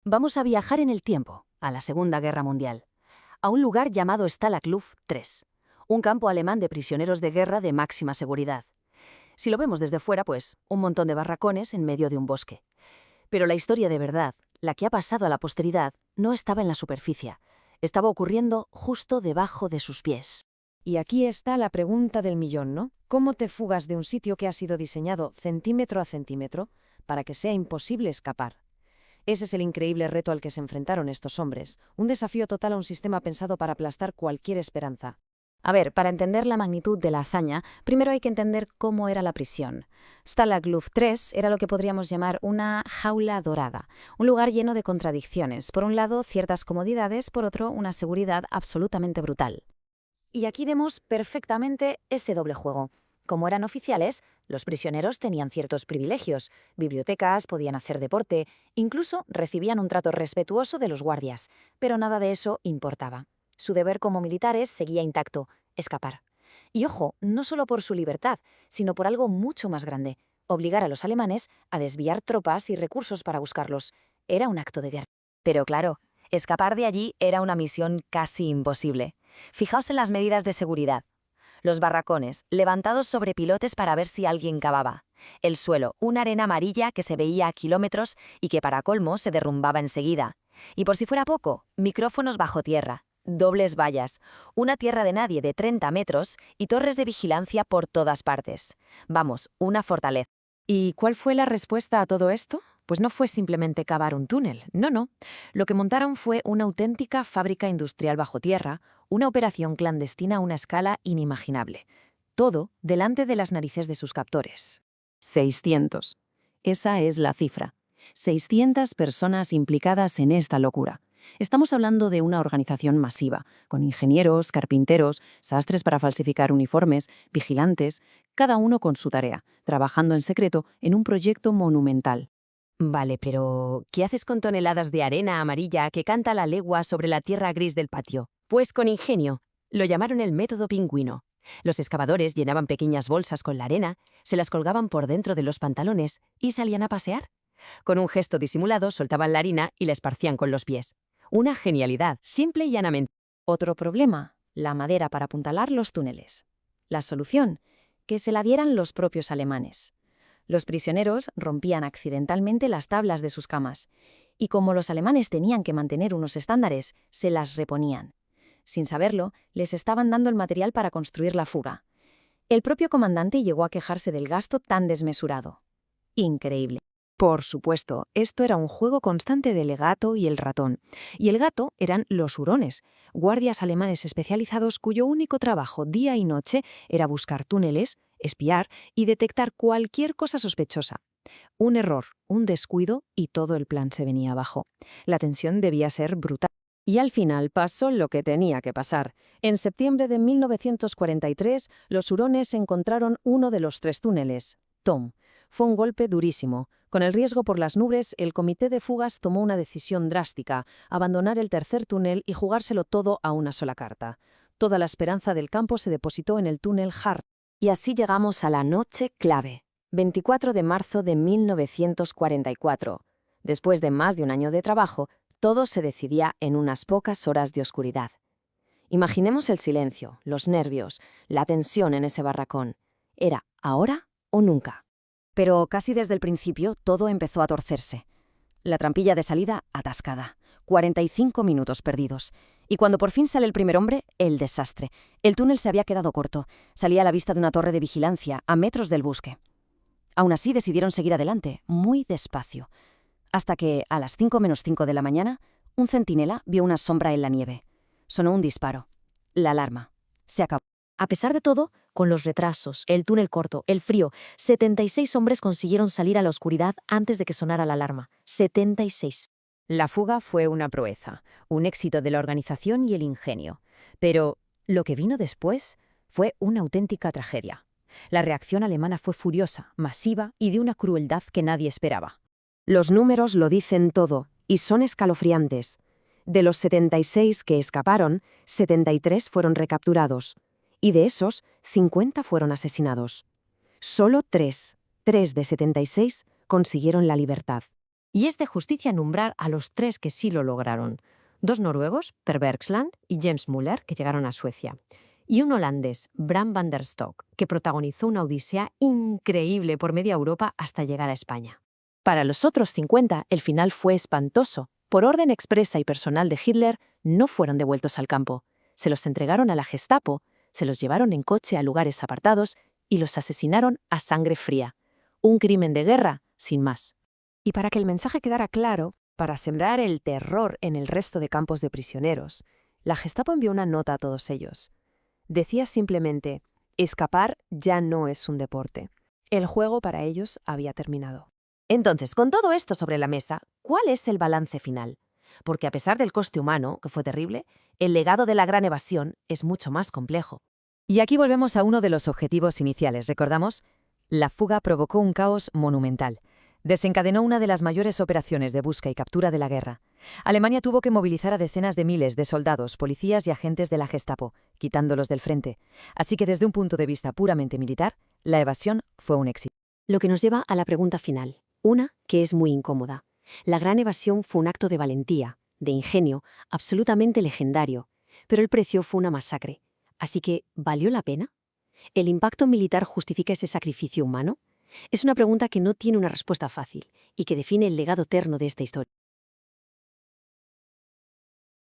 Vamos a viajar en el tiempo, a la Segunda Guerra Mundial, a un lugar llamado Stalag Luft III, un campo alemán de prisioneros de guerra de máxima seguridad. Si lo vemos desde fuera, pues, un montón de barracones en medio de un bosque. Pero la historia de verdad, la que ha pasado a la posteridad, no estaba en la superficie. Estaba ocurriendo justo debajo de sus pies. Y aquí está la pregunta del millón, ¿no? ¿Cómo te fugas de un sitio que ha sido diseñado centímetro a centímetro para que sea imposible escapar? Ese es el increíble reto al que se enfrentaron estos hombres, un desafío total a un sistema pensado para aplastar cualquier esperanza. A ver, para entender la magnitud de la hazaña, primero hay que entender cómo era la prisión. Stalag Luft III era lo que podríamos llamar una jaula dorada, un lugar lleno de contradicciones. Por un lado, ciertas comodidades, por otro, una seguridad absolutamente brutal. Y aquí vemos perfectamente ese doble juego. Como eran oficiales, los prisioneros tenían ciertos privilegios, bibliotecas, podían hacer deporte, incluso recibían un trato respetuoso de los guardias, pero nada de eso importaba. Su deber como militares seguía intacto: escapar. Y ojo, no solo por su libertad, sino por algo mucho más grande: obligar a los alemanes a desviar tropas y recursos para buscarlos. Era un acto de guerra. Pero claro, escapar de allí era una misión casi imposible. Fijaos en las medidas de seguridad. Los barracones, levantados sobre pilotes para ver si alguien cavaba. El suelo, una arena amarilla que se veía a kilómetros y que para colmo se derrumbaba enseguida. Y por si fuera poco, micrófonos bajo tierra, dobles vallas, una tierra de nadie de 30 metros y torres de vigilancia por todas partes. Vamos, una fortaleza. ¿Y cuál fue la respuesta a todo esto? Pues no fue simplemente cavar un túnel, no. Lo que montaron fue una auténtica fábrica industrial bajo tierra, una operación clandestina a una escala inimaginable. Todo delante de las narices de sus captores. 600. Esa es la cifra. 600 personas implicadas en esta locura. Estamos hablando de una organización masiva, con ingenieros, carpinteros, sastres para falsificar uniformes, vigilantes, cada uno con su tarea, trabajando en secreto en un proyecto monumental. Vale, pero ¿qué haces con toneladas de arena amarilla que canta la legua sobre la tierra gris del patio? Pues con ingenio. Lo llamaron el método pingüino. Los excavadores llenaban pequeñas bolsas con la arena, se las colgaban por dentro de los pantalones y salían a pasear. Con un gesto disimulado soltaban la harina y la esparcían con los pies. Una genialidad, simple y llanamente. Otro problema, la madera para apuntalar los túneles. La solución, que se la dieran los propios alemanes. Los prisioneros rompían accidentalmente las tablas de sus camas, y como los alemanes tenían que mantener unos estándares, se las reponían. Sin saberlo, les estaban dando el material para construir la fuga. El propio comandante llegó a quejarse del gasto tan desmesurado. Increíble. Por supuesto, esto era un juego constante del gato y el ratón. Y el gato eran los hurones, guardias alemanes especializados cuyo único trabajo día y noche era buscar túneles, espiar y detectar cualquier cosa sospechosa. Un error, un descuido y todo el plan se venía abajo. La tensión debía ser brutal. Y al final pasó lo que tenía que pasar. En septiembre de 1943, los hurones encontraron uno de los 3 túneles, Tom. Fue un golpe durísimo. Con el riesgo por las nubes, el comité de fugas tomó una decisión drástica: abandonar el tercer túnel y jugárselo todo a una sola carta. Toda la esperanza del campo se depositó en el túnel Hart. Y así llegamos a la noche clave, 24 de marzo de 1944. Después de más de un año de trabajo, todo se decidía en unas pocas horas de oscuridad. Imaginemos el silencio, los nervios, la tensión en ese barracón. Era ahora o nunca. Pero casi desde el principio todo empezó a torcerse. La trampilla de salida atascada, 45 minutos perdidos. Y cuando por fin sale el primer hombre, el desastre. El túnel se había quedado corto. Salía a la vista de una torre de vigilancia, a metros del buque. Aún así decidieron seguir adelante, muy despacio. Hasta que, a las 5:05 de la mañana, un centinela vio una sombra en la nieve. Sonó un disparo. La alarma. Se acabó. A pesar de todo, con los retrasos, el túnel corto, el frío, 76 hombres consiguieron salir a la oscuridad antes de que sonara la alarma. 76. La fuga fue una proeza, un éxito de la organización y el ingenio. Pero lo que vino después fue una auténtica tragedia. La reacción alemana fue furiosa, masiva y de una crueldad que nadie esperaba. Los números lo dicen todo y son escalofriantes. De los 76 que escaparon, 73 fueron recapturados. Y de esos, 50 fueron asesinados. Solo 3 de 76 consiguieron la libertad. Y es de justicia nombrar a los 3 que sí lo lograron. 2 noruegos, Per Bergsland y James Müller, que llegaron a Suecia. Y un holandés, Bram van der Stok, que protagonizó una odisea increíble por media Europa hasta llegar a España. Para los otros 50, el final fue espantoso. Por orden expresa y personal de Hitler, no fueron devueltos al campo. Se los entregaron a la Gestapo, se los llevaron en coche a lugares apartados y los asesinaron a sangre fría. Un crimen de guerra, sin más. Y para que el mensaje quedara claro, para sembrar el terror en el resto de campos de prisioneros, la Gestapo envió una nota a todos ellos. Decía simplemente, escapar ya no es un deporte. El juego para ellos había terminado. Entonces, con todo esto sobre la mesa, ¿cuál es el balance final? Porque a pesar del coste humano, que fue terrible, el legado de la gran evasión es mucho más complejo. Y aquí volvemos a uno de los objetivos iniciales, ¿recordamos? La fuga provocó un caos monumental. Desencadenó una de las mayores operaciones de busca y captura de la guerra. Alemania tuvo que movilizar a decenas de miles de soldados, policías y agentes de la Gestapo, quitándolos del frente. Así que desde un punto de vista puramente militar, la evasión fue un éxito. Lo que nos lleva a la pregunta final. Una que es muy incómoda. La gran evasión fue un acto de valentía, de ingenio, absolutamente legendario. Pero el precio fue una masacre. Así que, ¿valió la pena? ¿El impacto militar justifica ese sacrificio humano? Es una pregunta que no tiene una respuesta fácil y que define el legado eterno de esta historia.